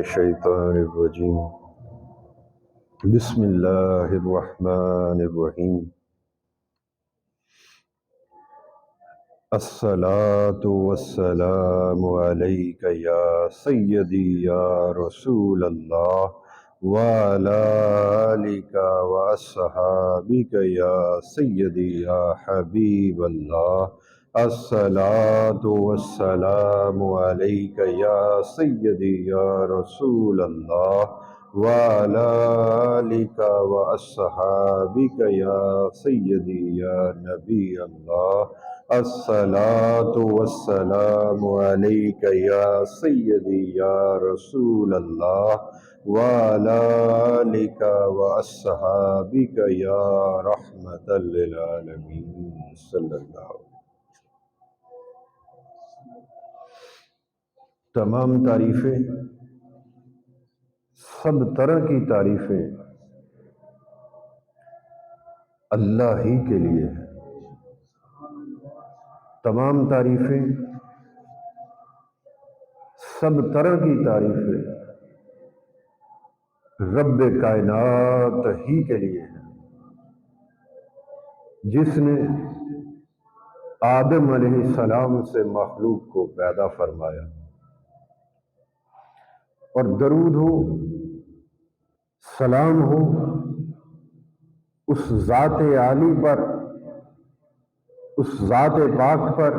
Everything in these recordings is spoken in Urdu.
الشیطان الرجیم بسم اللہ الرحمن الرحیم الصلاة والسلام علیک یا سیدی یا رسول اللہ وعلی آلک واصحابک یا سیدی یا حبیب اللہ الصلاة والسلام علیک یا سیدی یا رسول اللہ وعلی آلک واصحابک یا سیدی یا نبی اللہ الصلاة والسلام علیک یا سیدی یا رسول اللہ وعلی آلک واصحابک یا رحمت للعالمین صلی اللہ علیہ وسلم۔ تمام تعریفیں، سب طرح کی تعریفیں اللہ ہی کے لیے ہیں۔ تمام تعریفیں، سب طرح کی تعریفیں رب کائنات ہی کے لیے ہیں، جس نے آدم علیہ السلام سے مخلوق کو پیدا فرمایا، اور درود ہو، سلام ہو اس ذات عالی پر، اس ذات پاک پر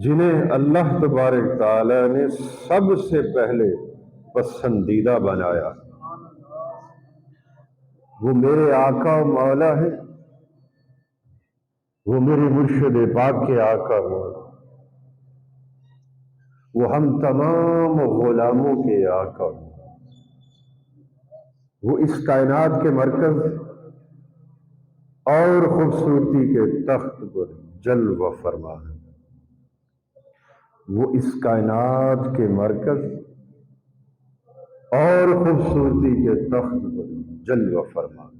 جنہیں اللہ تبارک تعالی نے سب سے پہلے پسندیدہ بنایا۔ وہ میرے آقا و مولا ہے، وہ میرے مرشد پاک کے آقا مولا، وہ ہم تمام غلاموں کے آقا، وہ اس کائنات کے مرکز اور خوبصورتی کے تخت پر جلوہ فرما ہے۔ وہ اس کائنات کے مرکز اور خوبصورتی کے تخت پر جلوہ فرما ہے۔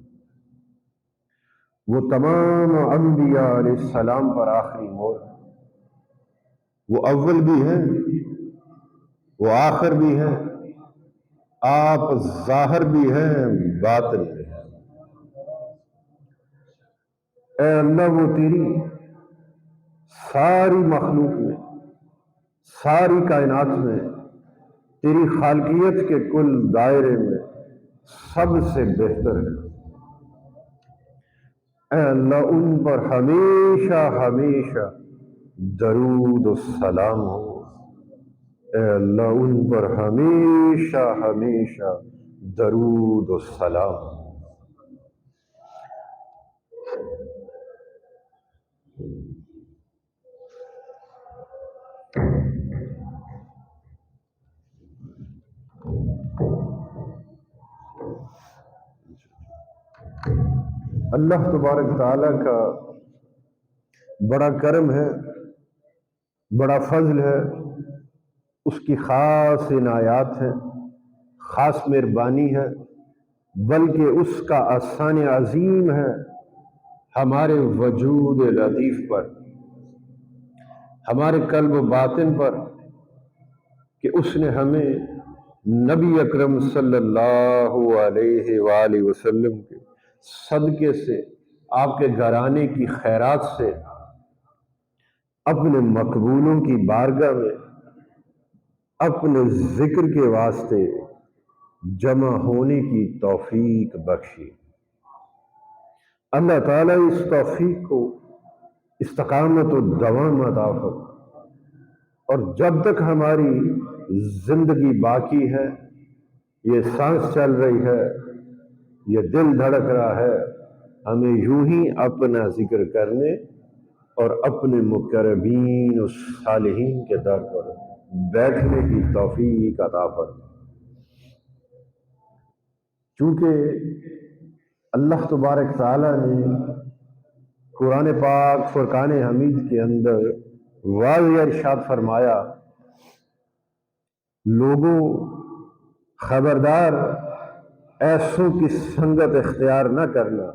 وہ تمام انبیاء علیہ السلام پر آخری مور ہے۔ وہ اول بھی ہے، وہ آخر بھی ہے، آپ ظاہر بھی ہیں، باطن بھی ہے۔ اے اللہ، وہ تیری ساری مخلوق میں، ساری کائنات میں، تیری خالقیت کے کل دائرے میں سب سے بہتر ہے۔ اے اللہ، ان پر ہمیشہ ہمیشہ درود و سلام ہو۔ اے اللہ، ان پر ہمیشہ ہمیشہ درود و سلام ہو۔ اللہ تبارک تعالیٰ کا بڑا کرم ہے، بڑا فضل ہے، اس کی خاص عنایات ہیں، خاص مہربانی ہے، بلکہ اس کا احسان عظیم ہے ہمارے وجود لطیف پر، ہمارے قلب و باطن پر، کہ اس نے ہمیں نبی اکرم صلی اللہ علیہ وآلہ وسلم کے صدقے سے، آپ کے گھرانے کی خیرات سے اپنے مقبولوں کی بارگاہ میں اپنے ذکر کے واسطے جمع ہونے کی توفیق بخشی۔ اللہ تعالیٰ اس توفیق کو استقامت و دوام عطا فرمائے، اور جب تک ہماری زندگی باقی ہے، یہ سانس چل رہی ہے، یہ دل دھڑک رہا ہے، ہمیں یوں ہی اپنا ذکر کرنے اور اپنے مقربین و صالحین کے در پر بیٹھنے کی توفیق عطا فرمائے۔ چونکہ اللہ تبارک تعالیٰ نے قرآن پاک فرقان حمید کے اندر واضح ارشاد فرمایا، لوگوں خبردار، ایسوں کی سنگت اختیار نہ کرنا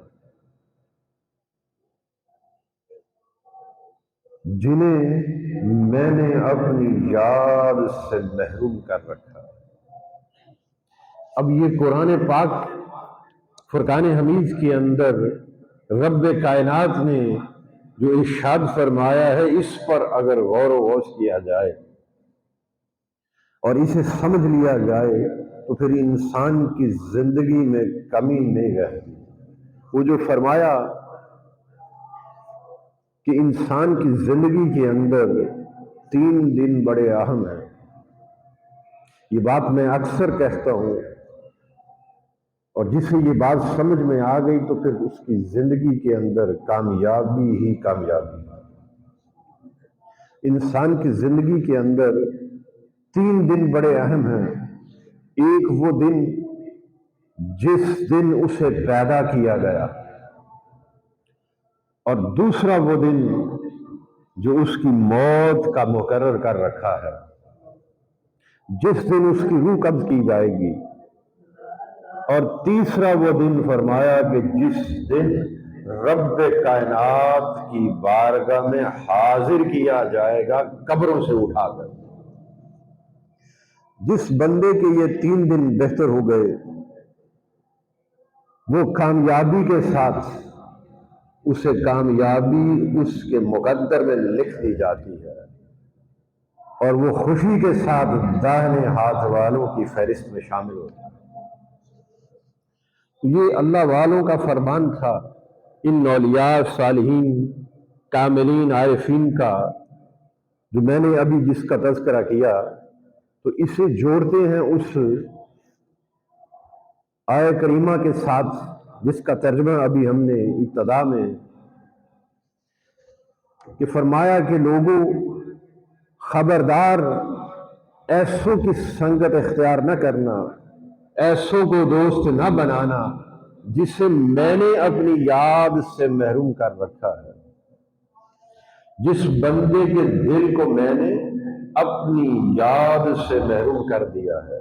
جنہیں میں نے اپنی یاد سے محروم کر رکھا۔ اب یہ قرآن پاک فرقان حمید کے اندر رب کائنات نے جو ارشاد فرمایا ہے، اس پر اگر غور و غوص کیا جائے اور اسے سمجھ لیا جائے تو پھر انسان کی زندگی میں کمی نہیں رہتی۔ وہ جو فرمایا کہ انسان کی زندگی کے اندر 3 دن بڑے اہم ہیں، یہ بات میں اکثر کہتا ہوں، اور جسے یہ بات سمجھ میں آ گئی تو پھر اس کی زندگی کے اندر کامیابی ہی کامیابی ہے۔ انسان کی زندگی کے اندر 3 دن بڑے اہم ہیں۔ ایک وہ دن جس دن اسے پیدا کیا گیا، اور دوسرا وہ دن جو اس کی موت کا مقرر کر رکھا ہے، جس دن اس کی روح قبض کی جائے گی، اور تیسرا وہ دن فرمایا کہ جس دن رب کائنات کی بارگاہ میں حاضر کیا جائے گا قبروں سے اٹھا کر۔ جس بندے کے یہ 3 دن بہتر ہو گئے، وہ کامیابی کے ساتھ اسے کامیابی اس کے مقدر میں لکھ دی جاتی ہے، اور وہ خوشی کے ساتھ داہنے ہاتھ والوں کی فہرست میں شامل ہوتا ہے۔ یہ اللہ والوں کا فرمان تھا، ان اولیاء صالحین کاملین عارفین کا، جو میں نے ابھی جس کا تذکرہ کیا، تو اسے جوڑتے ہیں اس آیہ کریمہ کے ساتھ جس کا ترجمہ ابھی ہم نے ابتدا میں کہ فرمایا کہ لوگوں خبردار، ایسوں کی سنگت اختیار نہ کرنا، ایسوں کو دوست نہ بنانا جسے میں نے اپنی یاد سے محروم کر رکھا ہے۔ جس بندے کے دل کو میں نے اپنی یاد سے محروم کر دیا ہے۔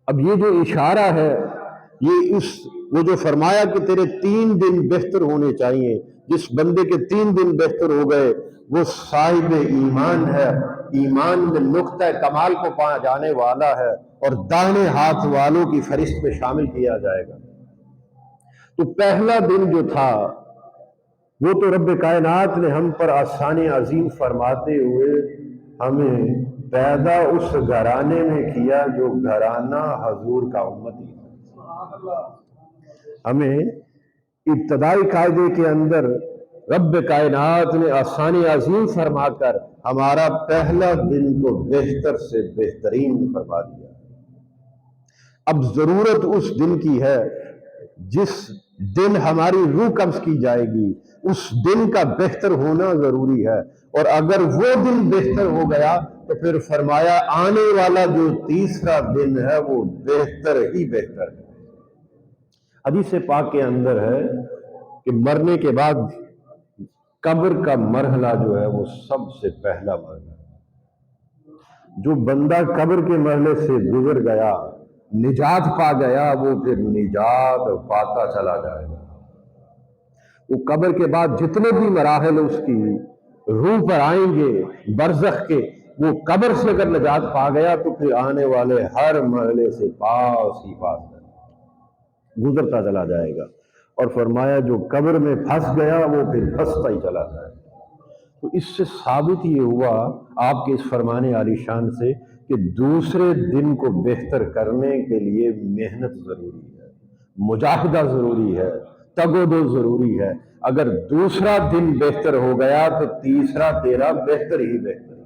اب یہ جو اشارہ ہے، یہ وہ جو فرمایا کہ تیرے 3 دن بہتر ہونے چاہیے، جس بندے کے 3 دن بہتر ہو گئے وہ صاحب ایمان ہے، ایمان میں نقطہ کمال کو پا جانے والا ہے، اور داہنے ہاتھ والوں کی فہرست میں شامل کیا جائے گا۔ تو پہلا دن جو تھا وہ تو رب کائنات نے ہم پر آسانی عظیم فرماتے ہوئے ہمیں پیدا اس گھرانے میں کیا جو گھرانہ حضور کا امتی ہے۔ ہمیں ابتدائی قاعدے کے اندر رب کائنات نے آسانی عظیم فرما کر ہمارا پہلا دن کو بہتر سے بہترین فرما دیا۔ اب ضرورت اس دن کی ہے جس دن ہماری روح قبض کی جائے گی، اس دن کا بہتر ہونا ضروری ہے، اور اگر وہ دن بہتر ہو گیا تو پھر فرمایا آنے والا جو تیسرا دن ہے وہ بہتر ہی بہتر ہے۔ حدیث پاک کے اندر ہے کہ مرنے کے بعد قبر کا مرحلہ جو ہے وہ سب سے پہلا مرحلہ ہے۔ جو بندہ قبر کے مرحلے سے گزر گیا، نجات پا گیا، وہ پھر نجات پاتا چلا جائے گا۔ وہ قبر کے بعد جتنے بھی مراحل اس کی روح پر آئیں گے برزخ کے، وہ قبر سے اگر نجات پا گیا تو پھر آنے والے ہر مرحلے سے پاس ہی پاس گزرتا چلا جائے گا، اور فرمایا جو قبر میں پھنس گیا وہ پھر پھنستا ہی چلا جائے گا۔ تو اس سے ثابت یہ ہوا آپ کے اس فرمان عالی شان سے کہ دوسرے دن کو بہتر کرنے کے لیے محنت ضروری ہے، مجاہدہ ضروری ہے، تگ و دو ضروری ہے۔ اگر دوسرا دن بہتر ہو گیا تو تیسرا تیرا بہتر ہی بہتر ہے۔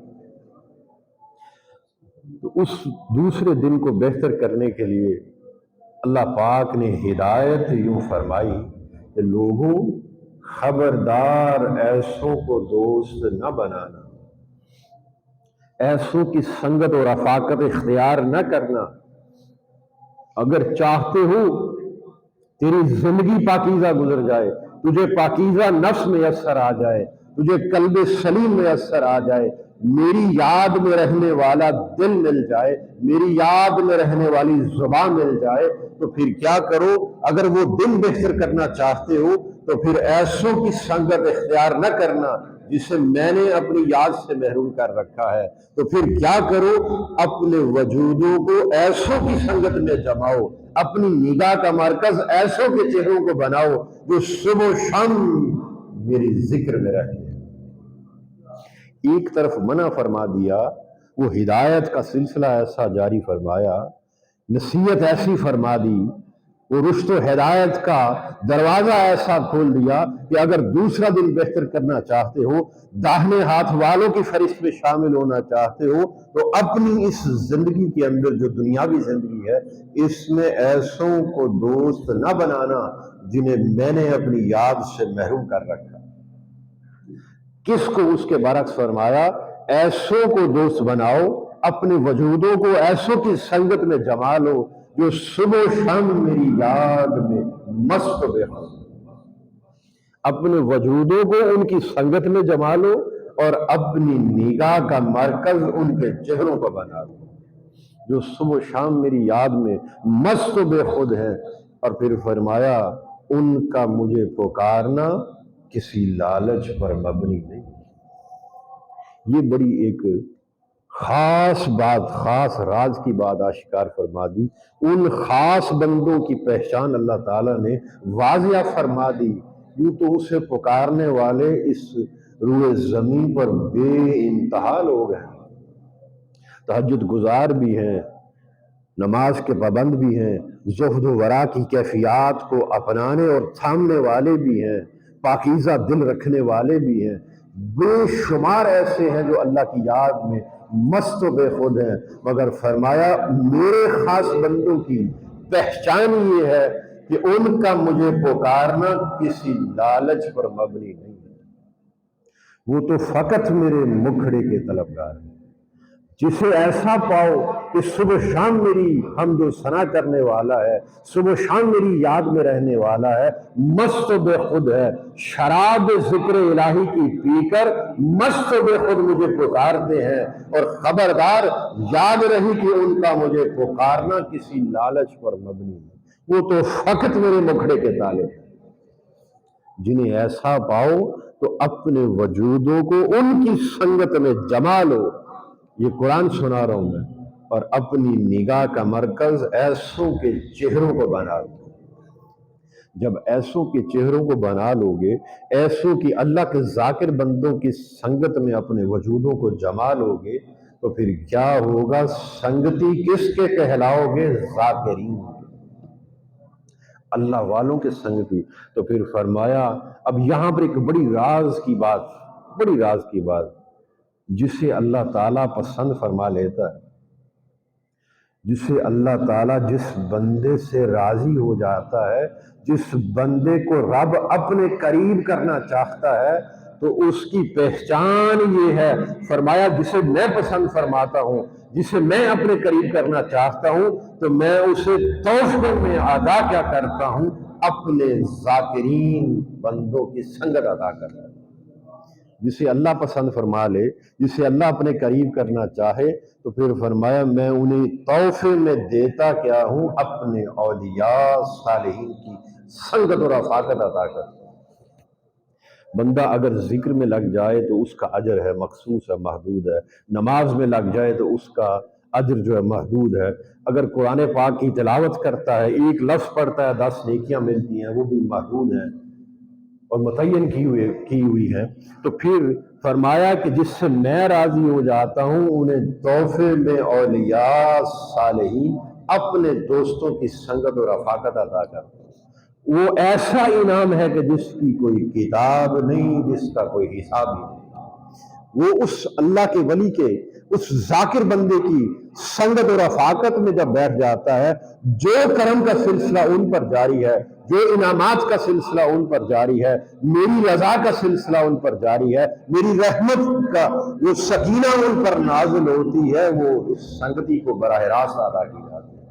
تو اس دوسرے دن کو بہتر کرنے کے لیے اللہ پاک نے ہدایت یوں فرمائی کہ لوگوں خبردار، ایسوں کو دوست نہ بنانا، ایسوں کی سنگت اور رفاقت اختیار نہ کرنا۔ اگر چاہتے ہو تیری زندگی پاکیزہ گزر جائے، تجھے پاکیزہ نفس میسر آ جائے، تجھے قلب سلیم میسر آ جائے، میری یاد میں رہنے والا دل مل جائے، میری یاد میں رہنے والی زبان مل جائے، تو پھر کیا کرو؟ اگر وہ دن بہتر کرنا چاہتے ہو تو پھر ایسوں کی سنگت اختیار نہ کرنا جسے میں نے اپنی یاد سے محروم کر رکھا ہے، تو پھر کیا کرو، اپنے وجودوں کو ایسوں کی سنگت میں جماؤ، اپنی نگاہ کا مرکز ایسوں کے چہروں کو بناؤ جو صبح و شام میری ذکر میں رہے۔ ایک طرف منع فرما دیا، وہ ہدایت کا سلسلہ ایسا جاری فرمایا، نصیحت ایسی فرما دی، وہ رشد و ہدایت کا دروازہ ایسا کھول دیا کہ اگر دوسرا دن بہتر کرنا چاہتے ہو، داہنے ہاتھ والوں کی فہرست میں شامل ہونا چاہتے ہو، تو اپنی اس زندگی کے اندر جو دنیاوی زندگی ہے، اس میں ایسوں کو دوست نہ بنانا جنہیں میں نے اپنی یاد سے محروم کر رکھا۔ کس کو؟ اس کے برعکس فرمایا، ایسوں کو دوست بناؤ، اپنے وجودوں کو ایسوں کی سنگت میں جما لو جو صبح و شام میری یاد میں مست بے خود۔ اپنے وجودوں کو ان کی سنگت میں جما لو اور اپنی نگاہ کا مرکز ان کے چہروں کو بنا لو جو صبح و شام میری یاد میں مست بے خود ہے۔ اور پھر فرمایا، ان کا مجھے پکارنا کسی لالچ پر مبنی نہیں۔ یہ بڑی ایک خاص بات، خاص راز کی بات آشکار فرما دی۔ ان خاص بندوں کی پہچان اللہ تعالیٰ نے واضح فرما دی۔ یوں تو اسے پکارنے والے اس روئے زمین پر بے انتہا لوگ ہیں، تہجد گزار بھی ہیں، نماز کے پابند بھی ہیں، زہد و ورع کی کیفیات کو اپنانے اور تھامنے والے بھی ہیں، پاکیزہ دل رکھنے والے بھی ہیں، بے شمار ایسے ہیں جو اللہ کی یاد میں مست و بے خود ہیں، مگر فرمایا میرے خاص بندوں کی پہچان یہ ہے کہ ان کا مجھے پکارنا کسی لالچ پر مبنی نہیں ہے، وہ تو فقط میرے مکھڑے کے طلبگار ہیں۔ جسے ایسا پاؤ کہ صبح شام میری حمد و ثنا کرنے والا ہے، صبح شام میری یاد میں رہنے والا ہے، مست و بے خود ہے، شراب ذکر الہی کی پی کر مست و بے خود مجھے پکارتے ہیں، اور خبردار یاد رہی کہ ان کا مجھے پکارنا کسی لالچ پر مبنی نہیں، وہ تو فقط میرے مکھڑے کے طالب ہیں۔ جنہیں ایسا پاؤ تو اپنے وجودوں کو ان کی سنگت میں جما لو، یہ قرآن سنا رہا ہوں میں، اور اپنی نگاہ کا مرکز ایسوں کے چہروں کو بنا لو۔ جب ایسوں کے چہروں کو بنا لو گے، ایسوں کی اللہ کے ذاکر بندوں کی سنگت میں اپنے وجودوں کو جما لو گے، تو پھر کیا ہوگا؟ سنگتی کس کے کہلاؤ گے؟ ذاکرین، اللہ والوں کے سنگتی۔ تو پھر فرمایا، اب یہاں پر ایک بڑی راز کی بات، جسے اللہ تعالیٰ پسند فرما لیتا ہے، جسے اللہ تعالیٰ جس بندے سے راضی ہو جاتا ہے، جس بندے کو رب اپنے قریب کرنا چاہتا ہے، تو اس کی پہچان یہ ہے، فرمایا جسے میں پسند فرماتا ہوں، جسے میں اپنے قریب کرنا چاہتا ہوں، تو میں اسے تحفے میں عطا کیا کرتا ہوں؟ اپنے ذاکرین بندوں کی سنگت عطا کرتا ہوں۔ جسے اللہ پسند فرما لے، جسے اللہ اپنے قریب کرنا چاہے، تو پھر فرمایا میں انہیں تحفے میں دیتا کیا ہوں؟ اپنے اولیاء صالحین کی سنگت اور رفاقت عطا کرتا ہوں۔ بندہ اگر ذکر میں لگ جائے تو اس کا اجر ہے، مخصوص ہے، محدود ہے۔ نماز میں لگ جائے تو اس کا اجر جو ہے محدود ہے۔ اگر قرآن پاک کی تلاوت کرتا ہے، ایک لفظ پڑھتا ہے، 10 نیکیاں ملتی ہیں، وہ بھی محدود ہیں اور متعین کی ہوئی ہے۔ تو پھر فرمایا کہ جس سے میں راضی ہو جاتا ہوں، انہیں تحفے میں اولیاء صالحین اپنے دوستوں کی سنگت اور رفاقت عطا کرتا ہوں۔ وہ ایسا انعام ہے کہ جس کی کوئی کتاب نہیں، جس کا کوئی حساب ہی نہیں۔ وہ اس اللہ کے ولی کے، اس ذاکر بندے کی سنگت و رفاقت میں جب بیٹھ جاتا ہے، جو کرم کا سلسلہ ان پر جاری ہے، جو انعامات کا سلسلہ ان پر جاری ہے، میری رضا کا سلسلہ ان پر جاری ہے، میری رحمت کا جو سکینہ ان پر نازل ہوتی ہے، وہ اس سنگتی کو براہ راست ادا کی جاتی ہے۔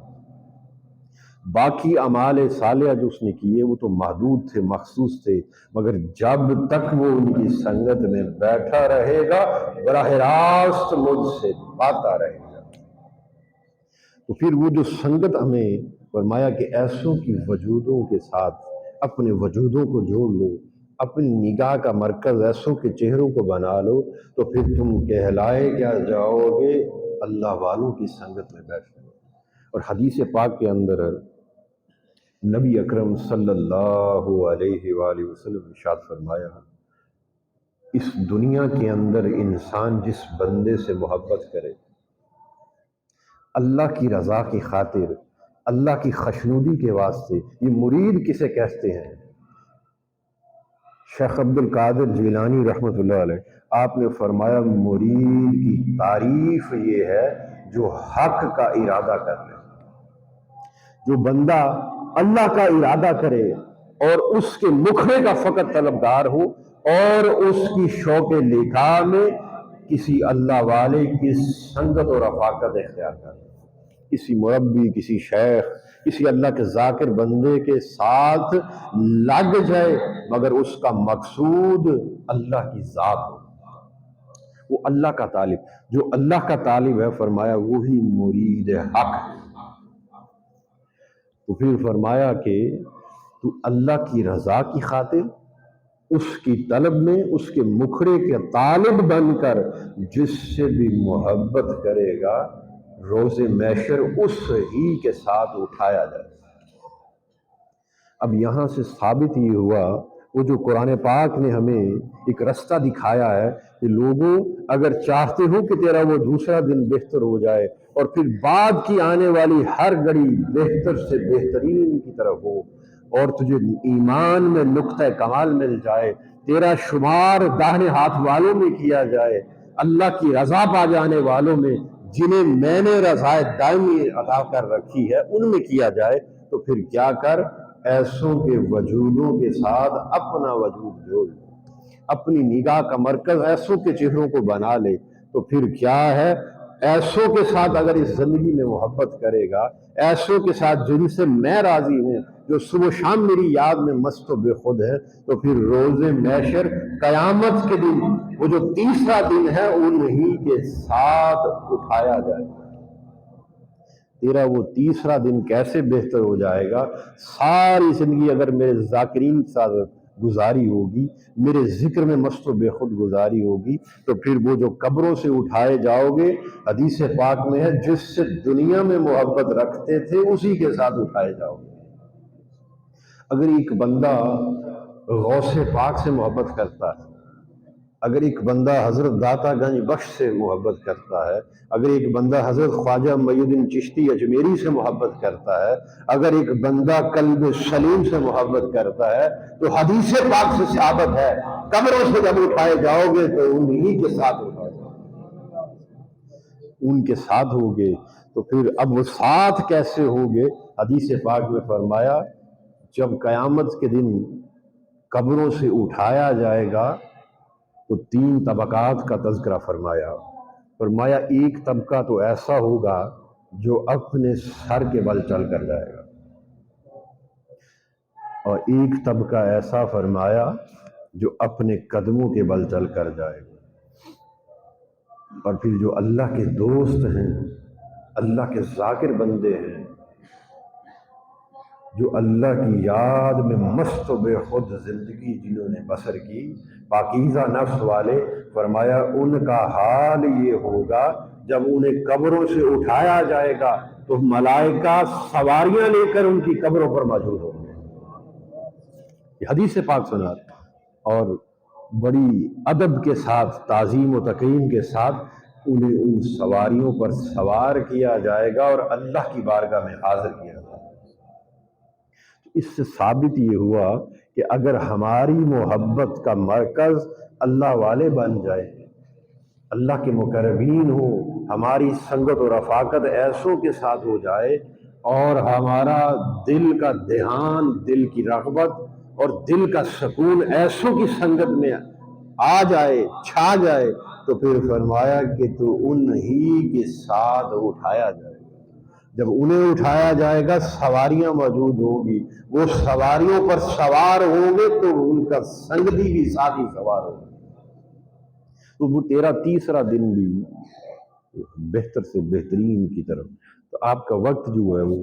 باقی اعمال صالحہ جو اس نے کیے وہ تو محدود تھے، مخصوص تھے، مگر جب تک وہ ان کی سنگت میں بیٹھا رہے گا، براہ راست مجھ سے پاتا رہے گا۔ تو پھر وہ جو سنگت ہمیں فرمایا کہ ایسوں کی وجودوں کے ساتھ اپنے وجودوں کو جوڑ لو، اپنی نگاہ کا مرکز ایسوں کے چہروں کو بنا لو تو پھر تم کہلائے کیا جاؤ گے؟ اللہ والوں کی سنگت میں بیٹھے۔ اور حدیث پاک کے اندر نبی اکرم صلی اللہ علیہ وآلہ وسلم ارشاد فرمایا، اس دنیا کے اندر انسان جس بندے سے محبت کرے اللہ کی رضا کی خاطر، اللہ کی خشنودی کے واسطے، یہ مرید کسے کہتے ہیں؟ شیخ عبد القادر جیلانی رحمۃ اللہ علیہ آپ نے فرمایا مرید کی تعریف یہ ہے جو حق کا ارادہ کر لے، جو بندہ اللہ کا ارادہ کرے اور اس کے مکھڑے کا فقط طلبگار ہو اور اس کی شوق لقاء میں کسی اللہ والے کی سنگت اور رفاقت اختیار کرے، کسی مربی، کسی شیخ، کسی اللہ کے ذاکر بندے کے ساتھ لگ جائے مگر اس کا مقصود اللہ کی ذات ہو، وہ اللہ کا طالب، جو اللہ کا طالب ہے فرمایا وہی مرید حق ہے۔ تو پھر فرمایا کہ تو اللہ کی رضا کی خاطر اس کی طلب میں اس کے مکھڑے کے طالب بن کر جس سے بھی محبت کرے گا روز محشر اس ہی کے ساتھ اٹھایا جائے۔ اب یہاں سے ثابت یہ ہوا وہ جو قرآن پاک نے ہمیں ایک رستہ دکھایا ہے کہ لوگوں اگر چاہتے ہو کہ تیرا وہ دوسرا دن بہتر ہو جائے اور پھر بعد کی آنے والی ہر گھڑی بہتر سے بہترین کی طرف ہو اور تجھے ایمان میں نقطہ کمال مل جائے، تیرا شمار داہنے ہاتھ والوں میں کیا جائے، اللہ کی رضا پا جانے والوں میں جنہیں میں نے رضا دائمی عطا کر رکھی ہے ان میں کیا جائے، تو پھر کیا کر ایسوں کے وجودوں کے ساتھ اپنا وجود جوڑ لے، اپنی نگاہ کا مرکز ایسوں کے چہروں کو بنا لے، تو پھر کیا ہے ایسوں کے ساتھ اگر اس زندگی میں محبت کرے گا، ایسوں کے ساتھ جن سے میں راضی ہوں، جو صبح و شام میری یاد میں مست و بے خود ہے، تو پھر روز محشر قیامت کے دن وہ جو تیسرا دن ہے انہی کے ساتھ اٹھایا جائے۔ تیرا وہ تیسرا دن کیسے بہتر ہو جائے گا؟ ساری زندگی اگر میرے ذاکرین کے ساتھ گزاری ہوگی، میرے ذکر میں مست و بے خود گزاری ہوگی، تو پھر وہ جو قبروں سے اٹھائے جاؤ گے حدیث پاک میں ہے جس سے دنیا میں محبت رکھتے تھے اسی کے ساتھ اٹھائے جاؤ گے۔ اگر ایک بندہ غوث پاک سے محبت کرتا ہے، اگر ایک بندہ حضرت داتا گنج بخش سے محبت کرتا ہے، اگر ایک بندہ حضرت خواجہ معین الدین چشتی اجمیری سے محبت کرتا ہے، اگر ایک بندہ قلب سلیم سے محبت کرتا ہے، تو حدیث پاک سے ثابت ہے قبروں سے جب اٹھائے جاؤ گے تو انہی کے ساتھ اٹھائے جاؤ گے، ان کے ساتھ ہوگے۔ تو پھر اب وہ ساتھ کیسے ہوگے؟ حدیث پاک میں فرمایا جب قیامت کے دن قبروں سے اٹھایا جائے گا تو تین طبقات کا تذکرہ فرمایا ایک طبقہ تو ایسا ہوگا جو اپنے سر کے بل چل کر جائے گا، اور ایک طبقہ ایسا فرمایا جو اپنے قدموں کے بل چل کر جائے گا، اور پھر جو اللہ کے دوست ہیں، اللہ کے ذاکر بندے ہیں، جو اللہ کی یاد میں مست و بے خود زندگی جنہوں نے بسر کی، پاکیزہ نفس والے، فرمایا ان کا حال یہ ہوگا جب انہیں قبروں سے اٹھایا جائے گا تو ملائکہ سواریاں لے کر ان کی قبروں پر موجود ہوں گے۔ یہ حدیث پاک سنا اور بڑی ادب کے ساتھ، تعظیم و تکریم کے ساتھ انہیں ان سواریوں پر سوار کیا جائے گا اور اللہ کی بارگاہ میں حاضر کیا جائے گا۔ اس سے ثابت یہ ہوا کہ اگر ہماری محبت کا مرکز اللہ والے بن جائے، اللہ کے مقربین ہو، ہماری سنگت و رفاقت ایسوں کے ساتھ ہو جائے اور ہمارا دل کا دھیان، دل کی رغبت اور دل کا سکون ایسوں کی سنگت میں آ جائے، چھا جائے، تو پھر فرمایا کہ تو انہی کے ساتھ اٹھایا جائے۔ جب انہیں اٹھایا جائے گا سواریاں موجود ہوگی، وہ سواریوں پر سوار ہوں گے تو ان کا سنگتی بھی ساتھ ہی سوار ہوگا، تو وہ تیرا تیسرا دن بھی بہتر سے بہترین کی طرف۔ تو آپ کا وقت جو ہے وہ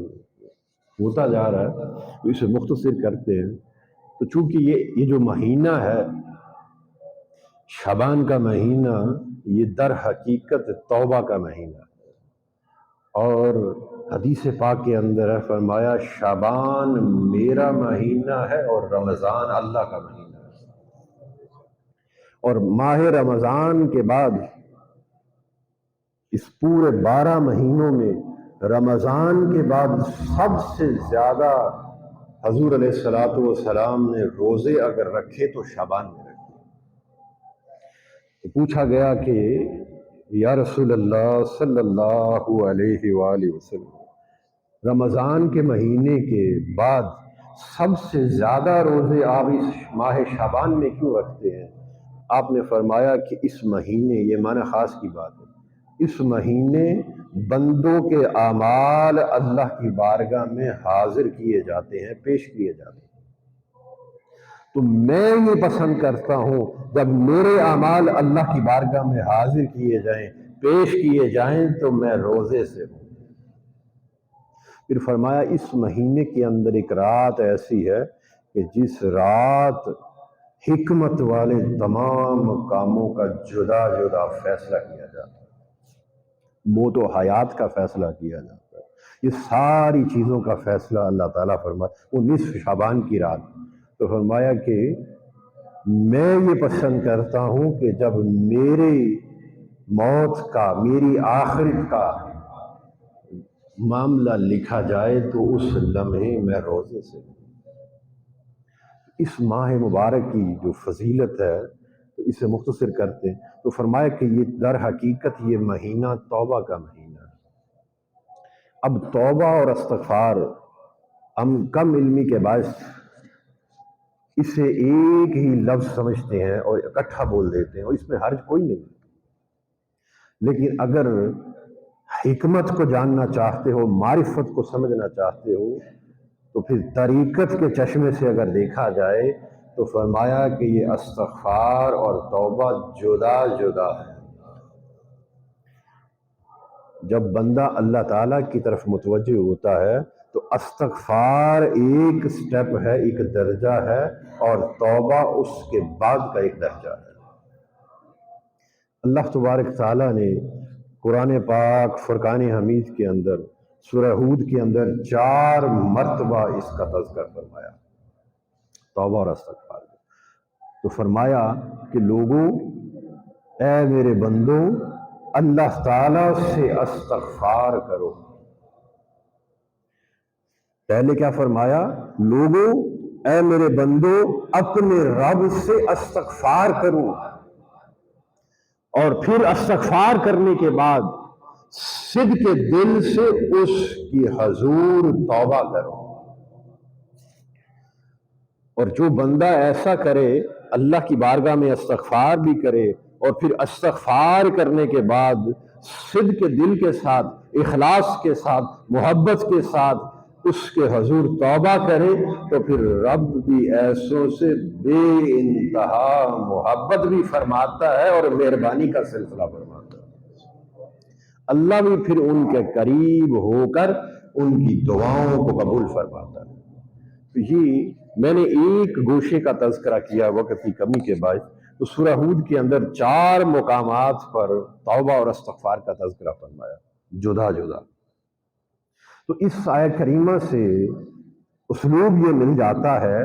ہوتا جا رہا ہے، تو اسے مختصر کرتے ہیں تو چونکہ یہ جو مہینہ ہے شعبان کا مہینہ، یہ در حقیقت توبہ کا مہینہ ہے، اور حدیث پاک کے اندر ہے فرمایا شعبان میرا مہینہ ہے اور رمضان اللہ کا مہینہ ہے، اور ماہ رمضان کے بعد اس پورے 12 مہینوں میں رمضان کے بعد سب سے زیادہ حضور علیہ الصلوۃ والسلام نے روزے اگر رکھے تو شعبان میں رکھے۔ تو پوچھا گیا کہ یا رسول اللہ صلی اللہ علیہ وآلہ وسلم، رمضان کے مہینے کے بعد سب سے زیادہ روزے آپ اس ماہ شعبان میں کیوں رکھتے ہیں؟ آپ نے فرمایا کہ اس مہینے، یہ معنی خاص کی بات ہے، اس مہینے بندوں کے اعمال اللہ کی بارگاہ میں حاضر کیے جاتے ہیں، پیش کیے جاتے ہیں۔ تو میں یہ پسند کرتا ہوں جب میرے اعمال اللہ کی بارگاہ میں حاضر کیے جائیں، پیش کیے جائیں، تو میں روزے سے ہوں۔ پھر فرمایا اس مہینے کے اندر ایک رات ایسی ہے کہ جس رات حکمت والے تمام کاموں کا جدا جدا فیصلہ کیا جاتا ہے، موت و حیات کا فیصلہ کیا جاتا ہے، یہ ساری چیزوں کا فیصلہ اللہ تعالیٰ فرمایا وہ نصف شعبان کی رات۔ تو فرمایا کہ میں یہ پسند کرتا ہوں کہ جب میری موت کا، میری آخرت کا معاملہ لکھا جائے تو اس لمحے میں روزے سے ہوں۔ اس ماہ مبارک کی جو فضیلت ہے تو اسے مختصر کرتے ہیں، تو فرمایا کہ یہ در حقیقت یہ مہینہ توبہ کا مہینہ ہے۔ اب توبہ اور استغفار ہم کم علمی کے باعث اسے ایک ہی لفظ سمجھتے ہیں اور اکٹھا بول دیتے ہیں، اور اس میں حرج کوئی نہیں، لیکن اگر حکمت کو جاننا چاہتے ہو، معرفت کو سمجھنا چاہتے ہو، تو پھر طریقت کے چشمے سے اگر دیکھا جائے تو فرمایا کہ یہ استغفار اور توبہ جدا جدا ہے۔ جب بندہ اللہ تعالیٰ کی طرف متوجہ ہوتا ہے تو استغفار ایک سٹیپ ہے، ایک درجہ ہے، اور توبہ اس کے بعد کا ایک درجہ ہے۔ اللہ تبارک تعالیٰ نے قرآن پاک فرقان حمید کے اندر سورہ ہود کے اندر 4 مرتبہ اس کا تذکر فرمایا، توبہ اور استغفار۔ تو فرمایا کہ لوگوں، اے میرے بندو، اللہ تعالیٰ سے استغفار کرو۔ پہلے کیا فرمایا؟ لوگوں، اے میرے بندو، اپنے رب سے استغفار کرو، اور پھر استغفار کرنے کے بعد صدق کے دل سے اس کی حضور توبہ کرو۔ اور جو بندہ ایسا کرے، اللہ کی بارگاہ میں استغفار بھی کرے، اور پھر استغفار کرنے کے بعد صدق کے دل کے ساتھ، اخلاص کے ساتھ، محبت کے ساتھ اس کے حضور توبہ کرے، تو پھر رب بھی ایسوں سے بے انتہا محبت بھی فرماتا ہے اور مہربانی کا سلسلہ فرماتا ہے۔ اللہ بھی پھر ان کے قریب ہو کر ان کی دعاؤں کو قبول فرماتا ہے۔ تو یہ میں نے ایک گوشے کا تذکرہ کیا وقت کی کمی کے باعث، تو سورہ ہود کے اندر 4 مقامات پر توبہ اور استغفار کا تذکرہ فرمایا، جدا جدا۔ تو اس آیت کریمہ سے اسلوب یہ مل جاتا ہے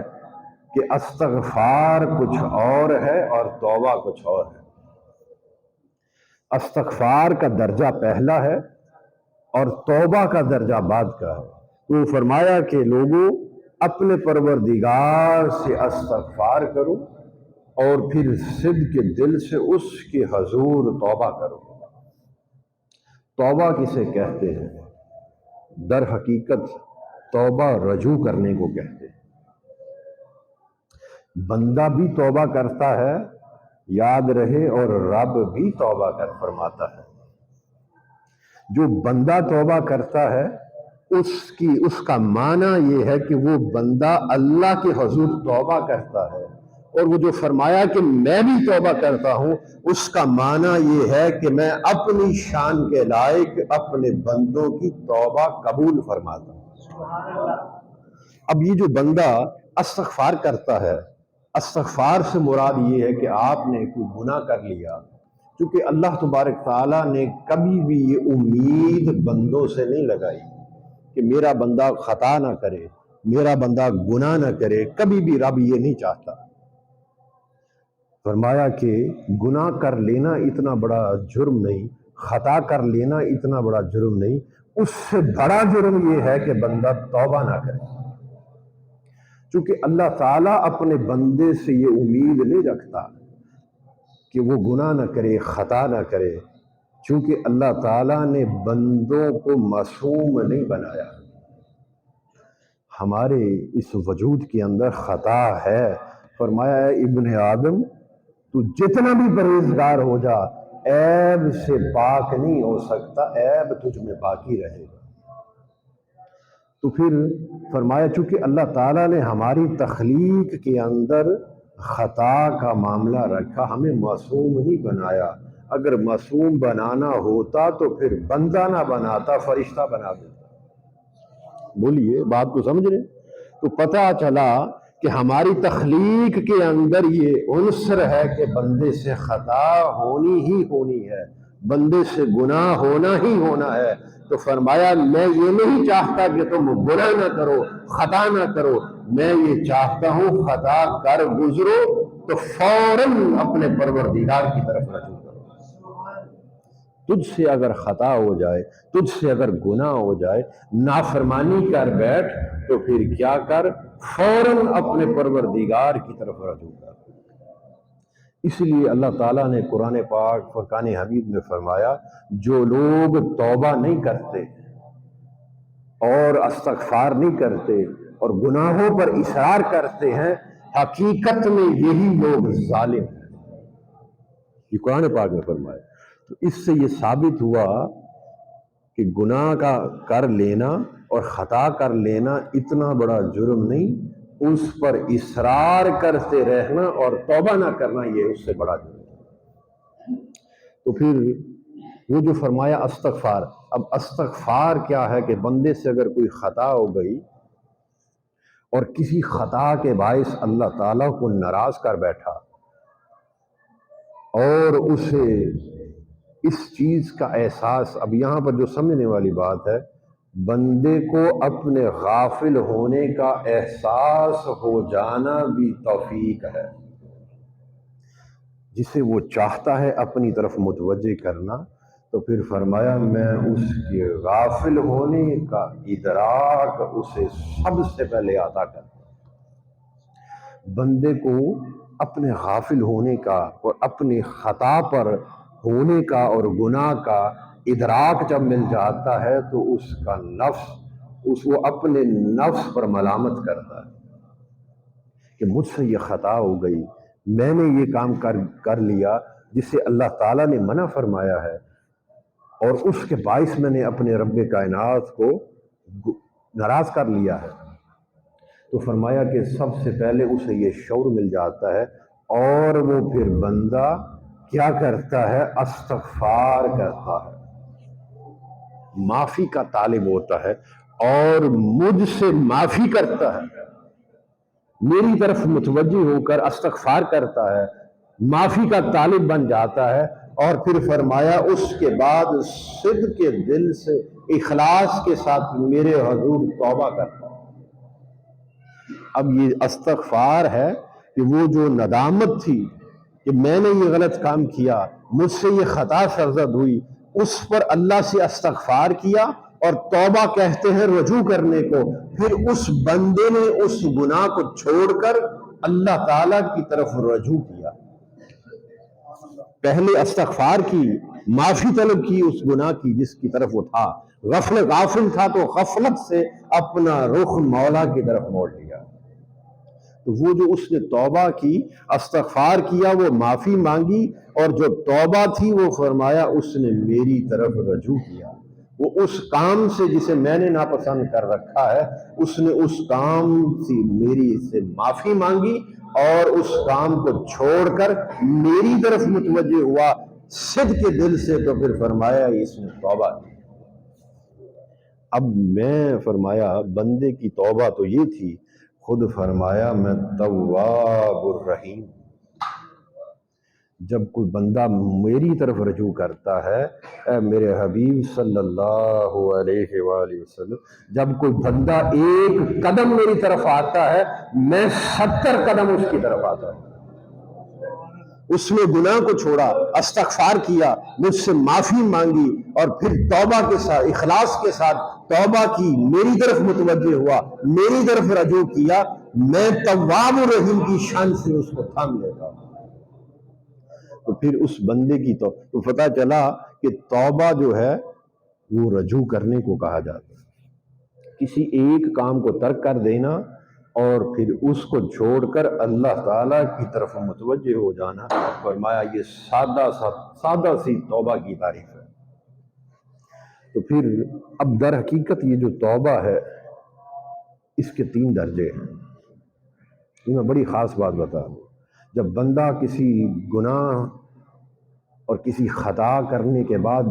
کہ استغفار کچھ اور ہے اور توبہ کچھ اور ہے۔ استغفار کا درجہ پہلا ہے اور توبہ کا درجہ بعد کا ہے۔ تو فرمایا کہ لوگوں، اپنے پروردگار سے استغفار کرو، اور پھر صدق کے دل سے اس کی حضور توبہ کرو۔ توبہ کسے کہتے ہیں؟ در حقیقت توبہ رجوع کرنے کو کہتے ہیں۔ بندہ بھی توبہ کرتا ہے، یاد رہے، اور رب بھی توبہ کر فرماتا ہے۔ جو بندہ توبہ کرتا ہے اس کا معنی یہ ہے کہ وہ بندہ اللہ کے حضور توبہ کرتا ہے، اور وہ جو فرمایا کہ میں بھی توبہ کرتا ہوں، اس کا معنی یہ ہے کہ میں اپنی شان کے لائق اپنے بندوں کی توبہ قبول فرماتا ہوں۔ اب یہ جو بندہ استغفار کرتا ہے، استغفار سے مراد یہ ہے کہ آپ نے کوئی گناہ کر لیا، کیونکہ اللہ تبارک تعالیٰ نے کبھی بھی یہ امید بندوں سے نہیں لگائی کہ میرا بندہ خطا نہ کرے، میرا بندہ گناہ نہ کرے، کبھی بھی رب یہ نہیں چاہتا۔ فرمایا کہ گناہ کر لینا اتنا بڑا جرم نہیں، خطا کر لینا اتنا بڑا جرم نہیں، اس سے بڑا جرم یہ ہے کہ بندہ توبہ نہ کرے، چونکہ اللہ تعالیٰ اپنے بندے سے یہ امید نہیں رکھتا کہ وہ گناہ نہ کرے، خطا نہ کرے، چونکہ اللہ تعالیٰ نے بندوں کو معصوم نہیں بنایا۔ ہمارے اس وجود کے اندر خطا ہے، فرمایا ہے ابن آدم تو جتنا بھی پرہیزگار ہو جا، عیب سے پاک نہیں ہو سکتا، عیب تجھ میں باقی رہے گا۔ تو پھر فرمایا چونکہ اللہ تعالیٰ نے ہماری تخلیق کے اندر خطا کا معاملہ رکھا، ہمیں معصوم نہیں بنایا۔ اگر معصوم بنانا ہوتا تو پھر بندہ نہ بناتا، فرشتہ بنا دیتا۔ بولیے بات کو سمجھ رہے؟ تو پتہ چلا کہ ہماری تخلیق کے اندر یہ عنصر ہے کہ بندے سے خطا ہونی ہی ہونی ہے، بندے سے گناہ ہونا ہی ہونا ہے۔ تو فرمایا میں یہ نہیں چاہتا کہ تم گناہ نہ کرو، خطا نہ کرو، میں یہ چاہتا ہوں خطا کر گزرو تو فوراً اپنے پروردگار کی طرف رجوع کرو۔ تجھ سے اگر خطا ہو جائے، تجھ سے اگر گناہ ہو جائے، نافرمانی کر بیٹھ تو پھر کیا کر، فوراً اپنے پروردگار کی طرف رجوع کر۔ اس لیے اللہ تعالیٰ نے قرآن پاک فرقان حمید میں فرمایا جو لوگ توبہ نہیں کرتے اور استغفار نہیں کرتے اور گناہوں پر اصرار کرتے ہیں، حقیقت میں یہی لوگ ظالم ہیں۔ یہ قرآن پاک میں فرمایا۔ تو اس سے یہ ثابت ہوا کہ گناہ کا کر لینا اور خطا کر لینا اتنا بڑا جرم نہیں، اس پر اصرار کرتے رہنا اور توبہ نہ کرنا یہ اس سے بڑا جرم ہے۔ تو پھر وہ جو فرمایا استغفار، اب استغفار کیا ہے کہ بندے سے اگر کوئی خطا ہو گئی اور کسی خطا کے باعث اللہ تعالیٰ کو ناراض کر بیٹھا اور اسے اس چیز کا احساس، اب یہاں پر جو سمجھنے والی بات ہے، بندے کو اپنے غافل ہونے کا احساس ہو جانا بھی توفیق ہے، جسے وہ چاہتا ہے اپنی طرف متوجہ کرنا۔ تو پھر فرمایا میں اس کے غافل ہونے کا ادراک اسے سب سے پہلے عطا کرتا ہوں۔ بندے کو اپنے غافل ہونے کا اور اپنے خطا پر ہونے کا اور گناہ کا ادراک جب مل جاتا ہے تو اس کا نفس وہ اپنے نفس پر ملامت کرتا ہے کہ مجھ سے یہ خطا ہو گئی، میں نے یہ کام کر لیا جسے اللہ تعالیٰ نے منع فرمایا ہے، اور اس کے باعث میں نے اپنے رب کائنات کو ناراض کر لیا ہے۔ تو فرمایا کہ سب سے پہلے اسے یہ شعور مل جاتا ہے اور وہ پھر بندہ کیا کرتا ہے، استغفار کرتا ہے، معافی کا طالب ہوتا ہے اور مجھ سے معافی کرتا ہے، میری طرف متوجہ ہو کر استغفار کرتا ہے، معافی کا طالب بن جاتا ہے، اور پھر فرمایا اس کے بعد صدق کے دل سے اخلاص کے ساتھ میرے حضور توبہ کرتا ہے۔ اب یہ استغفار ہے کہ وہ جو ندامت تھی کہ میں نے یہ غلط کام کیا، مجھ سے یہ خطا سرزد ہوئی، اس پر اللہ سے استغفار کیا، اور توبہ کہتے ہیں رجوع کرنے کو۔ پھر اس بندے نے اس گناہ کو چھوڑ کر اللہ تعالیٰ کی طرف رجوع کیا، پہلے استغفار کی، معافی طلب کی اس گناہ کی جس کی طرف وہ تھا، غافل تھا تو غفلت سے اپنا رخ مولا کی طرف موڑ لیا۔ تو وہ جو اس نے توبہ کی، استغفار کیا، وہ معافی مانگی، اور جو توبہ تھی وہ فرمایا اس نے میری طرف رجوع کیا، وہ اس کام سے جسے میں نے ناپسند کر رکھا ہے، اس نے اس کام سے میری سے معافی مانگی اور اس کام کو چھوڑ کر میری طرف متوجہ ہوا صدق کے دل سے۔ تو پھر فرمایا اس نے توبہ کی۔ اب میں فرمایا بندے کی توبہ تو یہ تھی، خود فرمایا میں تواب الرحیم، جب کوئی بندہ میری طرف رجوع کرتا ہے، اے میرے حبیب صلی اللہ علیہ وآلہ وسلم، جب کوئی بندہ ایک قدم میری طرف آتا ہے، میں 70 قدم اس کی طرف آتا ہوں۔ اس نے گناہ کو چھوڑا، استغفار کیا، مجھ سے معافی مانگی، اور پھر توبہ کے ساتھ، اخلاص کے ساتھ توبہ کی، میری طرف متوجہ ہوا، میری طرف رجوع کیا، میں تواب الرحیم کی شان سے اس کو تھام لیتا ہوں۔ تو پھر اس بندے کی تو پتہ چلا کہ توبہ جو ہے وہ رجوع کرنے کو کہا جاتا ہے، کسی ایک کام کو ترک کر دینا اور پھر اس کو چھوڑ کر اللہ تعالیٰ کی طرف متوجہ ہو جانا۔ فرمایا یہ سادہ سی توبہ کی تعریف ہے۔ تو پھر اب در حقیقت یہ جو توبہ ہے اس کے 3 درجے ہیں۔ یہ میں بڑی خاص بات بتا دوں، جب بندہ کسی گناہ اور کسی خطا کرنے کے بعد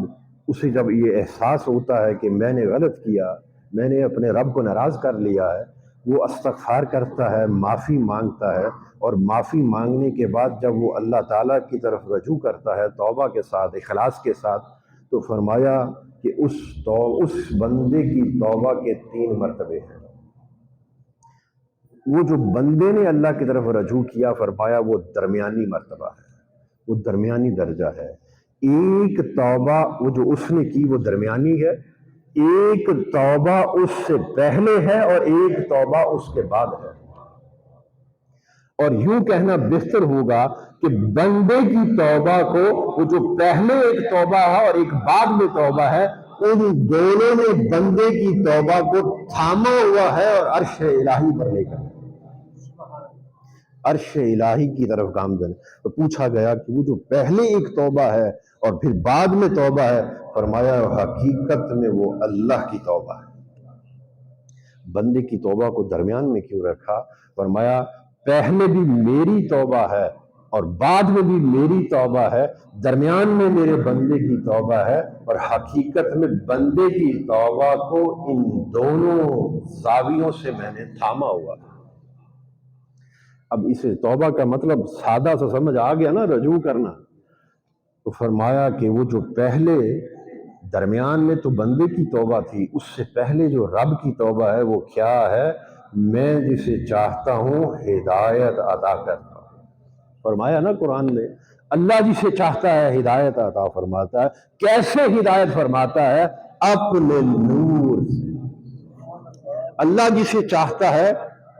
اسے جب یہ احساس ہوتا ہے کہ میں نے غلط کیا، میں نے اپنے رب کو ناراض کر لیا ہے، وہ استغفار کرتا ہے، معافی مانگتا ہے، اور معافی مانگنے کے بعد جب وہ اللہ تعالیٰ کی طرف رجوع کرتا ہے توبہ کے ساتھ، اخلاص کے ساتھ، تو فرمایا کہ اس بندے کی توبہ کے 3 مرتبے ہیں۔ وہ جو بندے نے اللہ کی طرف رجوع کیا، فرمایا وہ درمیانی مرتبہ ہے، وہ درمیانی درجہ ہے۔ ایک توبہ وہ جو اس نے کی وہ درمیانی ہے، ایک توبہ اس سے پہلے ہے، اور ایک توبہ اس کے بعد ہے۔ اور یوں کہنا بہتر ہوگا کہ بندے کی توبہ کو، وہ جو پہلے ایک توبہ ہے اور ایک بعد میں توبہ ہے، ان دونوں نے بندے کی توبہ کو تھاما ہوا ہے اور عرش الہی پر لے کر، عرش الہی کی طرف گامزن۔ تو پوچھا گیا کہ وہ جو پہلے ایک توبہ ہے اور پھر بعد میں توبہ ہے، فرمایا حقیقت میں وہ اللہ کی توبہ ہے۔ بندے کی توبہ کو درمیان میں کیوں رکھا؟ فرمایا پہلے بھی میری توبہ ہے اور بعد میں بھی میری توبہ ہے، درمیان میں میرے بندے کی توبہ ہے، اور حقیقت میں بندے کی توبہ کو ان دونوں زاویوں سے میں نے تھاما ہوا ہے۔ اب اسے توبہ کا مطلب سادہ سا سمجھ آ گیا نا، رجوع کرنا۔ تو فرمایا کہ وہ جو پہلے درمیان میں تو بندے کی توبہ تھی، اس سے پہلے جو رب کی توبہ ہے وہ کیا ہے؟ میں جسے چاہتا ہوں ہدایت عطا کرتا ہوں۔ فرمایا نا قرآن میں، اللہ جسے چاہتا ہے ہدایت عطا فرماتا ہے۔ کیسے ہدایت فرماتا ہے؟ اپنے نور سے۔ اللہ جسے چاہتا ہے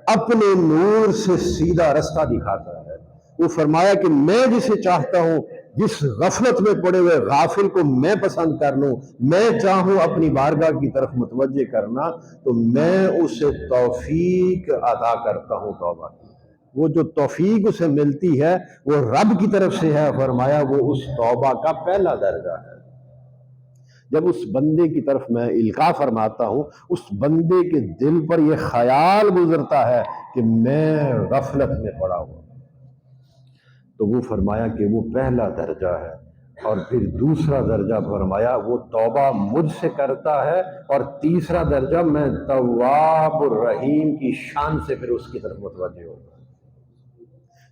اپنے نور سے سیدھا رستہ دکھاتا ہے۔ وہ فرمایا کہ میں جسے چاہتا ہوں، جس غفلت میں پڑے ہوئے غافل کو میں پسند کر لوں، میں چاہوں اپنی بارگاہ کی طرف متوجہ کرنا، تو میں اسے توفیق عطا کرتا ہوں توبہ کی۔ وہ جو توفیق اسے ملتی ہے وہ رب کی طرف سے ہے۔ فرمایا وہ اس توبہ کا پہلا درجہ ہے۔ جب اس بندے کی طرف میں القاء فرماتا ہوں، اس بندے کے دل پر یہ خیال گزرتا ہے کہ میں غفلت میں پڑا ہوں، تو وہ فرمایا کہ وہ پہلا درجہ ہے۔ اور پھر دوسرا درجہ فرمایا وہ توبہ مجھ سے کرتا ہے، اور تیسرا درجہ میں تواب الرحیم کی شان سے پھر اس کی طرف متوجہ ہوتا ہے۔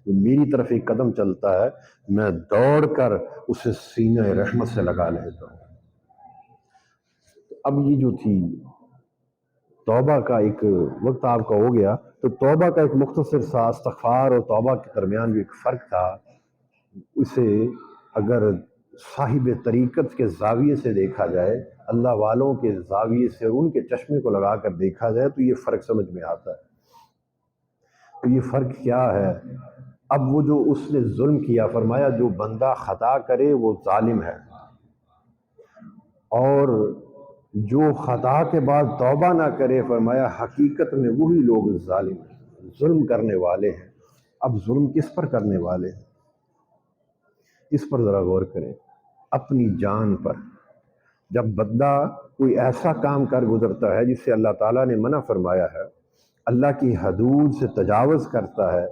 میری طرف ایک قدم چلتا ہے، میں دوڑ کر اسے سینہ رحمت سے لگا لیتا ہوں۔ اب یہ جو تھی توبہ کا ایک وقت آپ کا ہو گیا، تو توبہ کا ایک مختصر سا استغفار اور توبہ کے درمیان بھی ایک فرق تھا۔ اسے اگر صاحب طریقت کے زاویے سے دیکھا جائے، اللہ والوں کے زاویے سے، ان کے چشمے کو لگا کر دیکھا جائے، تو یہ فرق سمجھ میں آتا ہے۔ تو یہ فرق کیا ہے؟ اب وہ جو اس نے ظلم کیا، فرمایا جو بندہ خطا کرے وہ ظالم ہے، اور جو خطا کے بعد توبہ نہ کرے، فرمایا حقیقت میں وہی لوگ ظالم ہیں، ظلم کرنے والے ہیں۔ اب ظلم کس پر کرنے والے ہیں؟ اس پر ذرا غور کریں، اپنی جان پر۔ جب بندہ کوئی ایسا کام کر گزرتا ہے جس سے اللہ تعالیٰ نے منع فرمایا ہے، اللہ کی حدود سے تجاوز کرتا ہے،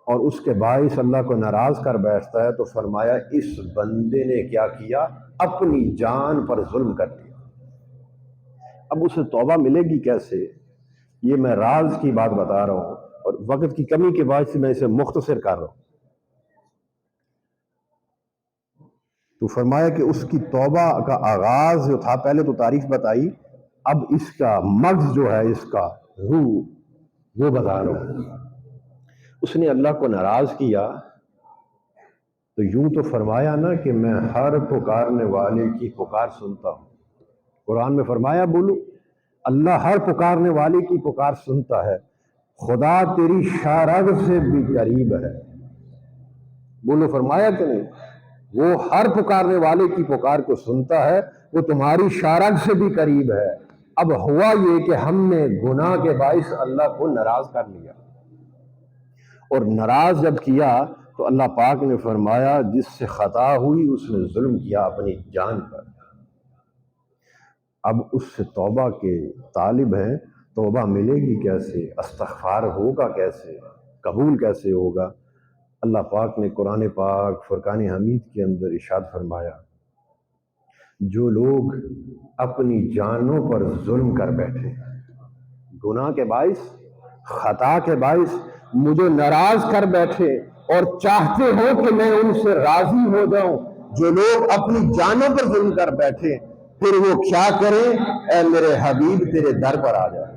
اور اس کے باعث اللہ کو ناراض کر بیٹھتا ہے، تو فرمایا اس بندے نے کیا کیا؟ اپنی جان پر ظلم کر دیا، اب اسے توبہ ملے گی کیسے؟ یہ میں راز کی بات بتا رہا ہوں اور وقت کی کمی کے باعث میں اسے مختصر کر رہا ہوں. تو فرمایا کہ اس کی توبہ کا آغاز جو تھا، پہلے تو تاریخ بتائی، اب اس کا مغز جو ہے، اس کا روح، وہ بتا رہا ہوں. اس نے اللہ کو ناراض کیا تو یوں تو فرمایا نا کہ میں ہر پکارنے والے کی پکار سنتا ہوں. قرآن میں فرمایا بولو، اللہ ہر پکارنے والے کی پکار سنتا ہے، خدا تیری شارگ سے بھی قریب ہے. بولو، فرمایا کہ نہیں؟ وہ ہر پکارنے والے کی پکار کو سنتا ہے، وہ تمہاری شارگ سے بھی قریب ہے. اب ہوا یہ کہ ہم نے گناہ کے باعث اللہ کو ناراض کر لیا، اور ناراض جب کیا تو اللہ پاک نے فرمایا جس سے خطا ہوئی اس نے ظلم کیا اپنی جان پر. اب اس سے توبہ کے طالب ہیں، توبہ ملے گی کیسے؟ استغفار ہوگا کیسے؟ قبول کیسے ہوگا؟ اللہ پاک نے قرآن پاک فرقان حمید کے اندر ارشاد فرمایا، جو لوگ اپنی جانوں پر ظلم کر بیٹھے، گناہ کے باعث، خطا کے باعث مجھے ناراض کر بیٹھے اور چاہتے ہو کہ میں ان سے راضی ہو جاؤں، جو لوگ اپنی جانوں پر ظلم کر بیٹھے، پھر وہ کیا کریں؟ اے میرے حبیب تیرے در پر آ جائے.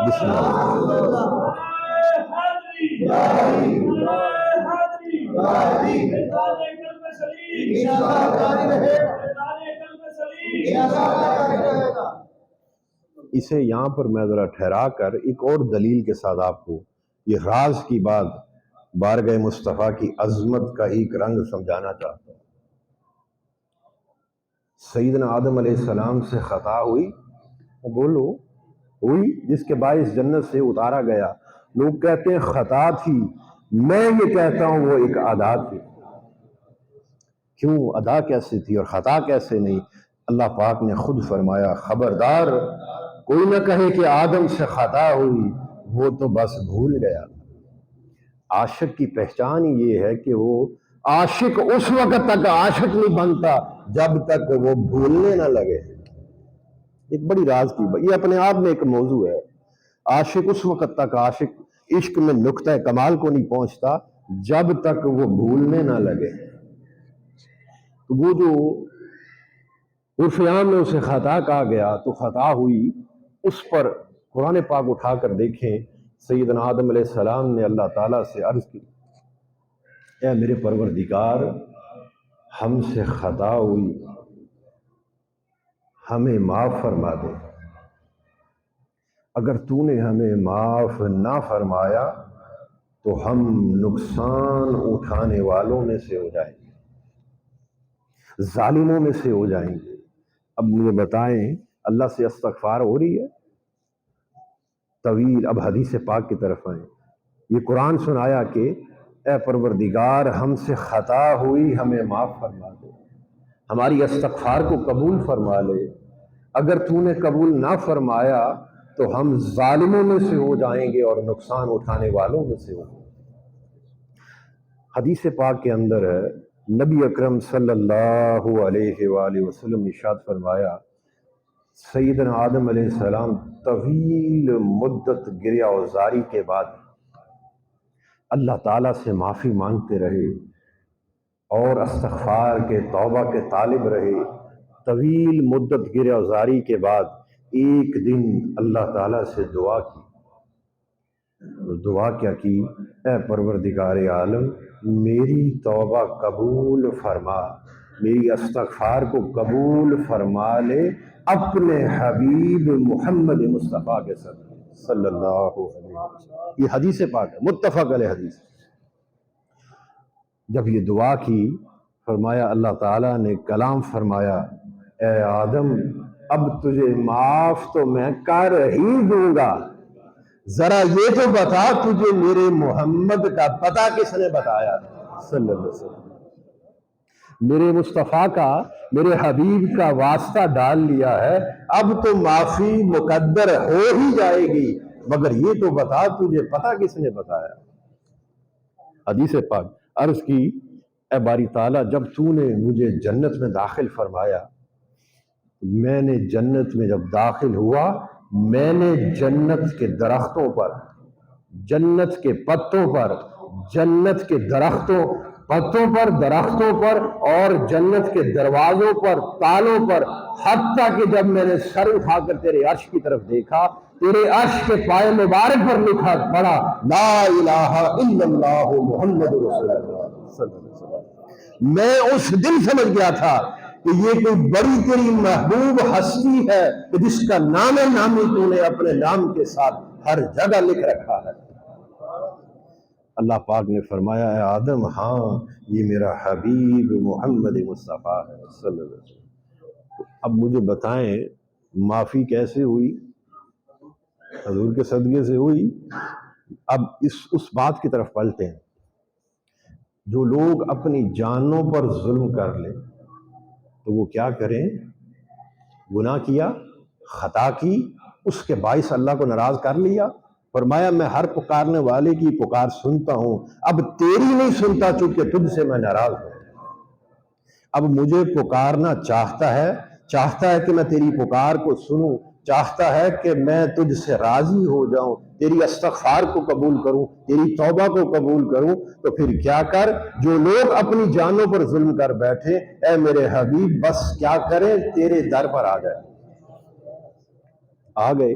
بسم اللہ. اسے یہاں پر میں ذرا ٹھہرا کر ایک اور دلیل کے ساتھ آپ کو یہ راز کی بات، بارگاہ مصطفیٰ کی عظمت کا ایک رنگ سمجھانا چاہتا ہوں. سیدنا آدم علیہ السلام سے خطا ہوئی، بولو ہوئی، جس کے باعث جنت سے اتارا گیا. لوگ کہتے ہیں خطا تھی، میں یہ کہتا ہوں وہ ایک ادا تھی. کیوں ادا کیسے تھی اور خطا کیسے نہیں؟ اللہ پاک نے خود فرمایا، خبردار کوئی نہ کہے کہ آدم سے خطا ہوئی، وہ تو بس بھول گیا. عاشق کی پہچان یہ ہے کہ وہ عاشق اس وقت تک عاشق نہیں بنتا جب تک وہ بھولنے نہ لگے. ایک بڑی راز کی بات، یہ اپنے آپ میں ایک موضوع ہے. عاشق اس وقت تک عاشق، عشق میں نقطہ کمال کو نہیں پہنچتا جب تک وہ بھولنے نہ لگے. تو وہ جو عرف عام میں اسے خطا کہا گیا تو خطا ہوئی، اس پر قرآن پاک اٹھا کر دیکھیں، سیدنا آدم علیہ السلام نے اللہ تعالیٰ سے عرض کی، اے میرے پروردگار، ہم سے خطا ہوئی، ہمیں معاف فرما دے. اگر تو نے ہمیں معاف نہ فرمایا تو ہم نقصان اٹھانے والوں میں سے ہو جائیں گے، ظالموں میں سے ہو جائیں گے. اب مجھے بتائیں، اللہ سے استغفار ہو رہی ہے طویل؟ اب حدیث پاک کی طرف آئیں. یہ قرآن سنایا کہ اے پروردگار، ہم سے خطا ہوئی، ہمیں معاف فرما دے، ہماری استغفار کو قبول فرما لے. اگر تو نے قبول نہ فرمایا تو ہم ظالموں میں سے ہو جائیں گے اور نقصان اٹھانے والوں میں سے ہوں گے. حدیث پاک کے اندر ہے، نبی اکرم صلی اللہ علیہ وآلہ وسلم ارشاد فرمایا، سیدنا آدم علیہ السلام طویل مدت گریہ وزاری کے بعد اللہ تعالیٰ سے معافی مانگتے رہے اور استغفار کے، توبہ کے طالب رہے. طویل مدت گریہ وزاری کے بعد ایک دن اللہ تعالیٰ سے دعا کی. دعا کیا کی؟ اے پروردگار عالم، میری توبہ قبول فرما، میری استغفار کو قبول فرما لے اپنے حبیب محمد مصطفیٰ کے ساتھ صلی اللہ علیہ وسلم. یہ حدیث پاک ہے، متفق علیہ حدیث. جب یہ دعا کی، فرمایا اللہ تعالیٰ نے کلام فرمایا، اے آدم، اب تجھے معاف تو میں کر ہی دوں گا، ذرا یہ تو بتا تجھے میرے محمد کا پتہ کس نے بتایا صلی اللہ علیہ وسلم. میرے مصطفیٰ کا، میرے حبیب کا واسطہ ڈال لیا ہے، اب تو معافی مقدر ہو ہی جائے گی، مگر یہ تو بتا تجھے پتہ کس نے بتایا. حدیث پاک عرض کی اے باری تعالیٰ جب تو نے مجھے جنت میں داخل فرمایا، میں نے جنت میں جب داخل ہوا، میں نے جنت کے درختوں پر، جنت کے پتوں پر، جنت کے پتوں پر، درختوں پر اور جنت کے دروازوں پر، تالوں پر، حتیٰ کہ جب میں نے سر اٹھا کر تیرے عرش کی طرف دیکھا، تیرے عرش کے پائے مبارک پر لکھا پڑا لا الہ الا اللہ محمد رسول اللہ صلی اللہ علیہ وسلم۔ میں اس دن سمجھ گیا تھا کہ یہ کوئی بڑی تیری محبوب ہستی ہے کہ جس کا نام نامی تو نے اپنے نام کے ساتھ ہر جگہ لکھ رکھا ہے۔ اللہ پاک نے فرمایا اے آدم ہاں یہ میرا حبیب محمد مصطفیٰ ہے صلی اللہ علیہ وسلم۔ تو اب مجھے بتائیں معافی کیسے ہوئی؟ حضور کے صدقے سے ہوئی۔ اب اس بات کی طرف پلٹیں، جو لوگ اپنی جانوں پر ظلم کر لیں تو وہ کیا کریں؟ گناہ کیا، خطا کی، اس کے باعث اللہ کو ناراض کر لیا۔ فرمایا میں ہر پکارنے والے کی پکار سنتا ہوں، اب تیری نہیں سنتا چونکہ تجھ سے میں ناراض ہوں۔ اب مجھے پکارنا چاہتا ہے کہ میں تیری پکار کو سنوں، چاہتا ہے کہ میں تجھ سے راضی ہو جاؤں، تیری استغفار کو قبول کروں، تیری توبہ کو قبول کروں، تو پھر کیا کر؟ جو لوگ اپنی جانوں پر ظلم کر بیٹھے، اے میرے حبیب بس کیا کریں؟ تیرے در پر آ گئے،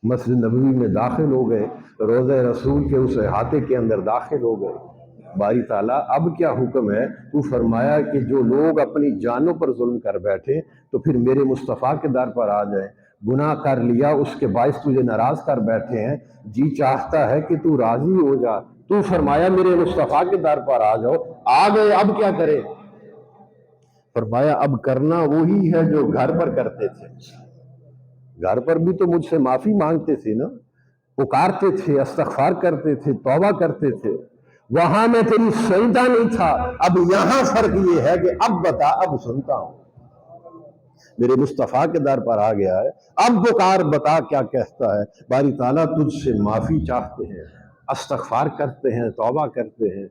مسجد نبوی میں داخل ہو گئے، روضہ رسول کے اس احاطے کے اندر داخل ہو گئے۔ باری تعالیٰ اب کیا حکم ہے؟ تو فرمایا کہ جو لوگ اپنی جانوں پر ظلم کر بیٹھے تو پھر میرے مصطفیٰ کے در پر آ جائیں۔ گناہ کر لیا، اس کے باعث تجھے ناراض کر بیٹھے ہیں، جی چاہتا ہے کہ تو راضی ہو جا، تو فرمایا میرے مصطفیٰ کے در پر آ جاؤ، آ گئے، اب کیا کرے؟ فرمایا اب کرنا وہی ہے جو گھر پر کرتے تھے۔ گھر پر بھی تو مجھ سے معافی مانگتے تھے نا، پکارتے تھے، استغفار کرتے تھے، توبہ کرتے تھے، وہاں میں تیری سنتا نہیں تھا، اب یہاں فرق یہ ہے کہ اب بتا، اب سنتا ہوں، میرے مصطفیٰ کے در پر آ گیا ہے، اب پکار، بتا کیا کہتا ہے۔ باری تعالیٰ تجھ سے معافی چاہتے ہیں، استغفار کرتے ہیں، توبہ کرتے ہیں،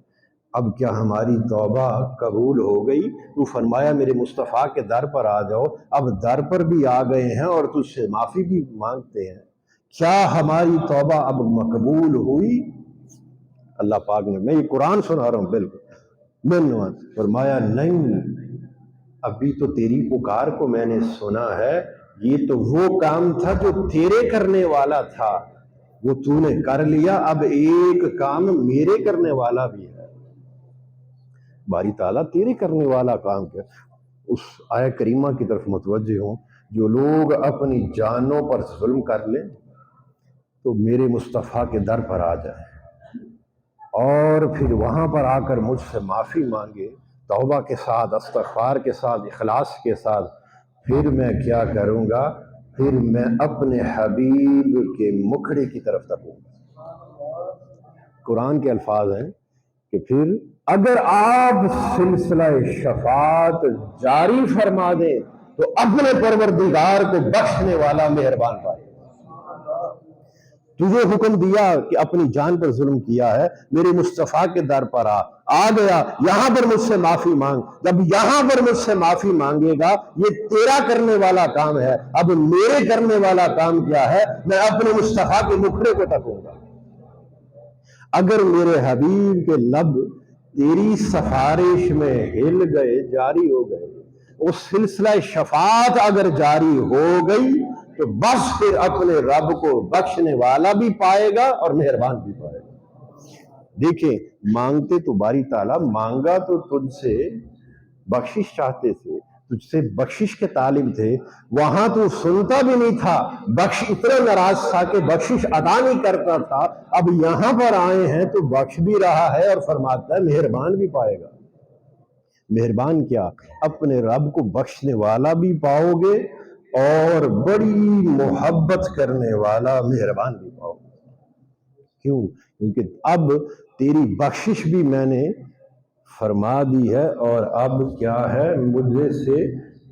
اب کیا ہماری توبہ قبول ہو گئی؟ تو فرمایا میرے مصطفیٰ کے در پر آ جاؤ، اب در پر بھی آ گئے ہیں اور تجھ سے معافی بھی مانگتے ہیں، کیا ہماری توبہ اب مقبول ہوئی؟ اللہ پاک نے، میں یہ قرآن سنا رہا ہوں بالکل، فرمایا نہیں، ابھی تو تیری پکار کو میں نے سنا ہے، یہ تو وہ کام تھا جو تیرے کرنے والا تھا، وہ تو نے کر لیا، اب ایک کام میرے کرنے والا بھی ہے۔ باری تعالیٰ تیرے کرنے والا کام کیا؟ اس آیہ کریمہ کی طرف متوجہ ہوں، جو لوگ اپنی جانوں پر ظلم کر لیں تو میرے مصطفیٰ کے در پر آ جائیں اور پھر وہاں پر آ کر مجھ سے معافی مانگے، توبہ کے ساتھ، استغفار کے ساتھ، اخلاص کے ساتھ، پھر میں کیا کروں گا؟ پھر میں اپنے حبیب کے مکھڑے کی طرف تکوں گا۔ قرآن کے الفاظ ہیں کہ پھر اگر آپ سلسلہ شفاعت جاری فرما دیں تو اپنے پروردگار کو بخشنے والا مہربان پائے۔ تجھے حکم دیا کہ اپنی جان پر ظلم کیا ہے، میرے مصطفیٰ کے در پر آ گیا، یہاں پر مجھ سے معافی مانگ، جب یہاں پر مجھ سے معافی مانگے گا، یہ تیرا کرنے والا کام ہے، اب میرے کرنے والا کام کیا ہے؟ میں اپنے مصطفیٰ کے مکھڑے کو تکوں گا۔ اگر میرے حبیب کے لب تیری سفارش میں ہل گئے، جاری ہو گئے، وہ سلسلہ شفاعت اگر جاری ہو گئی تو بس پھر اپنے رب کو بخشنے والا بھی پائے گا اور مہربان بھی پائے گا۔ دیکھیں، مانگتے تو باری تعالیٰ، مانگا تو تجھ سے بخشش چاہتے تھے، تجھ سے بخشش کے طالب تھے، وہاں تو سنتا بھی نہیں تھا، اتنا ناراض تھا کہ بخشش عطا نہیں کرتا تھا، اب یہاں پر آئے ہیں تو بخش بھی رہا ہے اور فرماتا ہے مہربان بھی پائے گا۔ مہربان کیا؟ اپنے رب کو بخشنے والا بھی پاؤ گے اور بڑی محبت کرنے والا مہربان بھی پاؤ گے۔ کیوں؟ کیونکہ اب تیری بخشش بھی میں نے فرما دی ہے اور اب کیا ہے؟ مجھے سے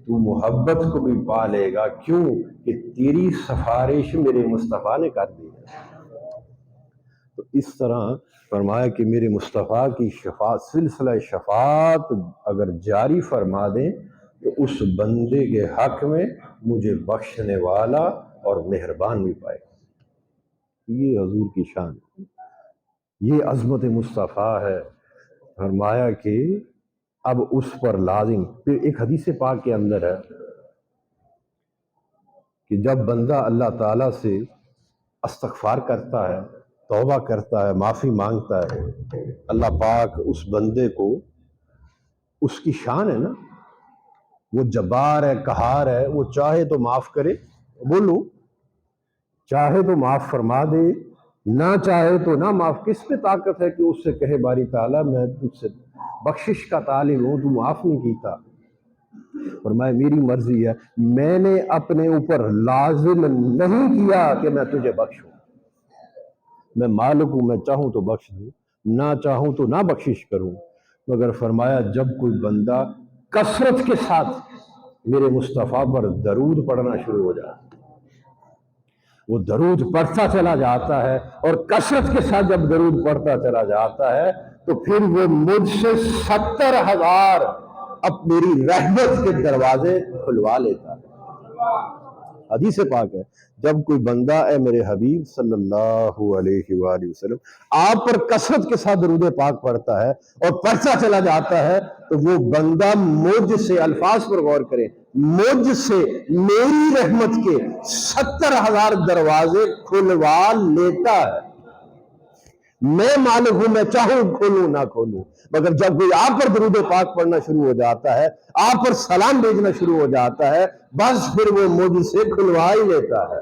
تو محبت کو بھی پا لے گا۔ کیوں؟ کہ تیری سفارش میرے مصطفیٰ نے کر دی ہے۔ تو اس طرح فرمایا کہ میرے مصطفیٰ کی شفاعت، سلسلہ شفاعت اگر جاری فرما دیں تو اس بندے کے حق میں مجھے بخشنے والا اور مہربان بھی پائے گا۔ یہ حضور کی شان ہے، یہ عظمت مصطفیٰ ہے۔ فرمایا کہ اب اس پر لازم، پھر ایک حدیث پاک کے اندر ہے کہ جب بندہ اللہ تعالیٰ سے استغفار کرتا ہے، توبہ کرتا ہے، معافی مانگتا ہے، اللہ پاک اس بندے کو، اس کی شان ہے نا، وہ جبار ہے، قہار ہے، وہ چاہے تو معاف کرے، بولو، چاہے تو معاف فرما دے، نہ چاہے تو نہ معاف۔ کس پہ طاقت ہے کہ اس سے کہے باری تعالیٰ میں تجھ سے بخشش کا طالب ہوں، تو معاف نہیں کیتا؟ فرمایا میری مرضی ہے، میں نے اپنے اوپر لازم نہیں کیا کہ میں تجھے بخشوں، میں مالک ہوں، میں چاہوں تو بخش دوں، نہ چاہوں تو نہ بخشش کروں۔ مگر فرمایا جب کوئی بندہ کثرت کے ساتھ میرے مصطفیٰ پر درود پڑھنا شروع ہو جائے، وہ درود پڑھتا چلا جاتا ہے، اور کثرت کے ساتھ جب درود پڑھتا چلا جاتا ہے تو پھر وہ مجھ سے 70,000 اب میری رحمت کے دروازے کھلوا لیتا ہے۔ حدیث پاک ہے، جب کوئی بندہ اے میرے حبیب صلی اللہ علیہ وآلہ وسلم آپ پر کثرت کے ساتھ درود پاک پڑھتا ہے اور پڑھتا چلا جاتا ہے، تو وہ بندہ مجھ سے، الفاظ پر غور کریں، مجھ سے میری رحمت کے 70,000 دروازے کھلوا لیتا ہے۔ میں مالک ہوں، میں چاہوں کھولوں نہ کھولوں۔ مگر جب کوئی آپ پر درود پاک پڑھنا شروع ہو جاتا ہے، آپ پر سلام بھیجنا شروع ہو جاتا ہے، بس پھر وہ مجھ سے کھلوا ہی لیتا ہے۔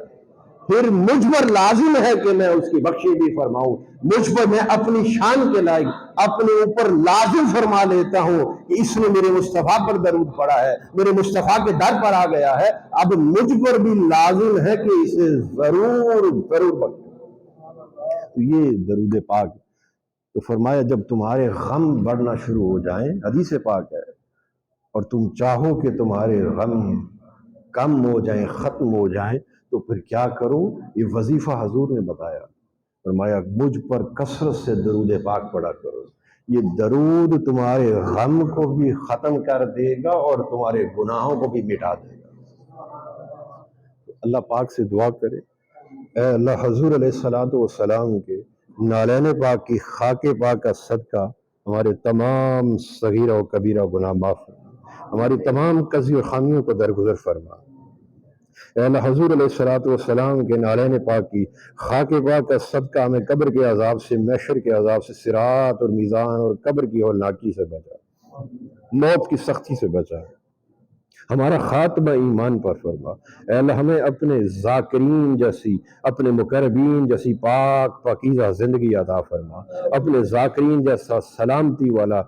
پھر مجھ پر لازم ہے کہ میں اس کی بخشش بھی فرماؤں، مجھ پر میں اپنی شان کے لائق اپنے اوپر لازم فرما لیتا ہوں کہ اس نے میرے مصطفیٰ پر درود پڑھا ہے، میرے مصطفیٰ کے در پر آ گیا ہے، اب مجھ پر بھی لازم ہے کہ اسے ضرور بخشوں۔ تو یہ درود پاک۔ تو فرمایا جب تمہارے غم بڑھنا شروع ہو جائیں، حدیث پاک ہے، اور تم چاہو کہ تمہارے غم کم ہو جائیں، ختم ہو جائیں، تو پھر کیا کرو؟ یہ وظیفہ حضور نے بتایا، فرمایا مجھ پر کثرت سے درود پاک پڑھا کرو، یہ درود تمہارے غم کو بھی ختم کر دے گا اور تمہارے گناہوں کو بھی مٹا دے گا۔ اللہ پاک سے دعا کرے، اے اللہ حضور علیہ السلام کے نالین پاک کی خاک پاک کا صدقہ ہمارے تمام صغیرہ و کبیرہ گناہ معاف فرما، ہماری تمام قضی و خامیوں کو درگزر فرما۔ اے اللہ حضور علیہ السلام کے نالین پاک کی خاک پاک کا صدقہ ہمیں قبر کے عذاب سے، محشر کے عذاب سے، صراط اور میزان اور قبر کی ہولناکی سے بچا، موت کی سختی سے بچا، ہمارا خاتمہ ایمان پر فرما۔ اے اللہ ہمیں اپنے ذاکرین جیسی، اپنے مقربین جیسی پاک پاکیزہ زندگی عطا فرما، اپنے ذاکرین جیسا سلامتی والا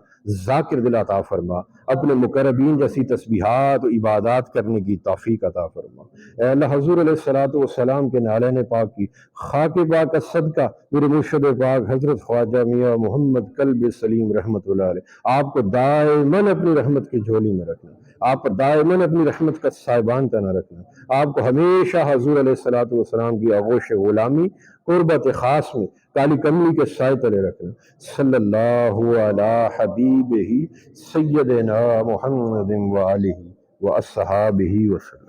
ذاکر دل عطا فرما، اپنے مقربین جیسی تسبیحات و عبادات کرنے کی توفیق عطا فرما۔ اے اللہ حضور علیہ السلام کے نالین پاک کی خاک پاک کا صدقہ میرے مرشد پاک حضرت خواجہ میاں محمد کلب سلیم رحمۃ اللہ علیہ، آپ کو دائماً اپنی رحمت کی جھولی میں رکھنا، آپ پر دائماً اپنی رحمت کا سائبان تنا رکھنا، آپ کو ہمیشہ حضور علیہ السلام کی آغوش غلامی قربت خاص میں کالی کملی کے سائے تلے رکھنا۔ صلی اللہ علی حبیبہ سیدنا محمد و آلہ و اصحابہ وسلم۔